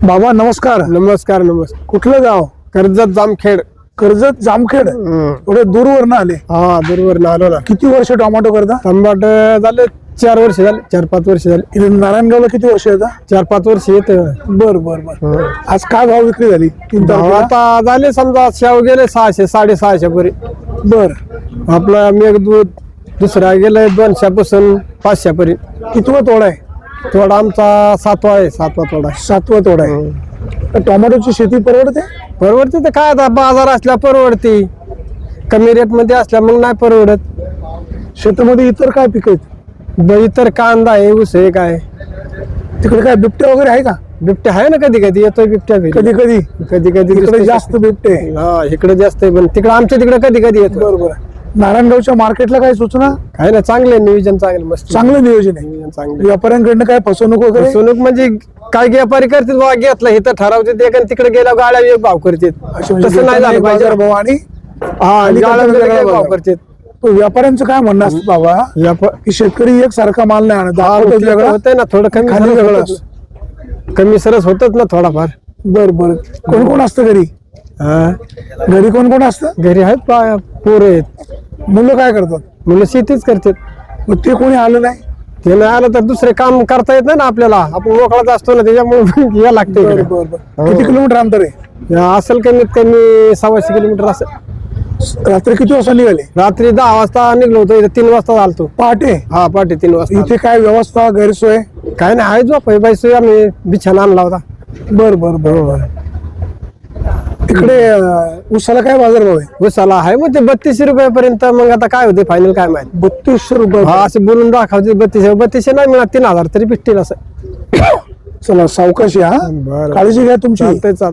बाबा नमस्कार. नमस्कार नमस्कार. कुठलं गाव? कर्जत जामखेड. कर्जत जामखेड. एवढे दूरवरनं आले. हा दूरवर आलो ना. किती वर्ष टोमॅटो करता? टमाटो झाले 4 वर्ष झाले, 4-5 वर्ष झाले. इथे नारायणगावला किती वर्ष येता? 4-5 वर्ष येते. बर बर बर. आज काय भाव विक्री झाली? 3 तारखेला. आता झाले समजा शेव गेले 600-650 पर्यंत. बर. आपला मेघदूत दुसरा गेलाय 200 पासून 500 पर्यंत. कितवा तोडा आहे? थोडा आमचा 7वा आहे, 7वा तोडा आहे. 7वा तोडा आहे. तर टोमॅटोची शेती परवडते? परवडते तर काय आता बाजार असल्या परवडते, कमी रेट मध्ये असल्या मग नाही परवडत. शेतामध्ये इतर काय पिक आहेत? इतर कांदा आहे, ऊस आहे, काय तिकडे काय बिबटे वगैरे आहे का? बिबट्या आहे ना, कधी कधी येतोय बिबट्या घरी. कधी कधी कधी कधी इकडे दिसतोय. जास्त बिबटे आहे. हा इकडे जास्त आहे, पण तिकडे आमच्या तिकडे कधी कधी येतो. बरोबर. नारायणगावच्या मार्केटला काय सूचना? काय ना, चांगले नियोजन, चांगले मस्त चांगलं नियोजन आहे. नियोजन चांगले. व्यापाऱ्यांकडनं काय फसवणूक वगैरे? फसवणूक म्हणजे काय व्यापारी करतात बाबा, घेतला इथं ठरवते ते, आणि तिकडे गेल्या गाड्या एक भाव करतात. असे म्हणजे तसं नाही झालं पाहिजे. बाजार भाव आणि हा आणि गाड्या वेगळा वेगळ्या भाव बाजार. करतात. तो व्यापाऱ्यांचं काय म्हणणं असतं बाबा की शेतकरी एक सारखा माल नाही आणत, दाखवतो वेगळा, होतंय ना थोडं कमी खाली सरस वेगळं होतंच. असतं. कमी सरस होतच ना थोडाफार. बर बर. कोण कोण असतं घरी? हा घरी कोण कोण असतं? घरी आहेत पोरं आहेत, मुलं काय करतात? मुलं शेतीच करतात. मग ते कोणी आलं नाही? ते नाही आलं तर दुसरे काम करता येत नाही ना आपल्याला, आपण मोकळाच असतो ना, त्याच्यामुळे या लागते बर इकडे. बर बर. किती किलोमीटर अंतर आहे? असेल कमीत कमी 125 किलोमीटर असेल. रात्री किती वाजता निघाले? रात्री 10 वाजता निघलो होतो, इथे 3 वाजता आलतो. पहाटे. हा पहाटे 3 वाजता. इथे काय व्यवस्था, गैरसोय? काय नाही, आहे झोप आहे बाई, आम्ही बिछाना आणला होता. बर बर बरोबर. तिकडे उसाला काय बाजार भाव आहे? उसाला आहे मग ते 3200 रुपयापर्यंत. मग आता काय होते फायनल काय माहित. 3200 रुपये. हा असे बोलून दाखवते 3200 नाही मिळत, 3000 तरी भेटतील असं. चला सावकाशी. हा बरं. काळजी घ्या तुमची. चालतंय, चालतंय.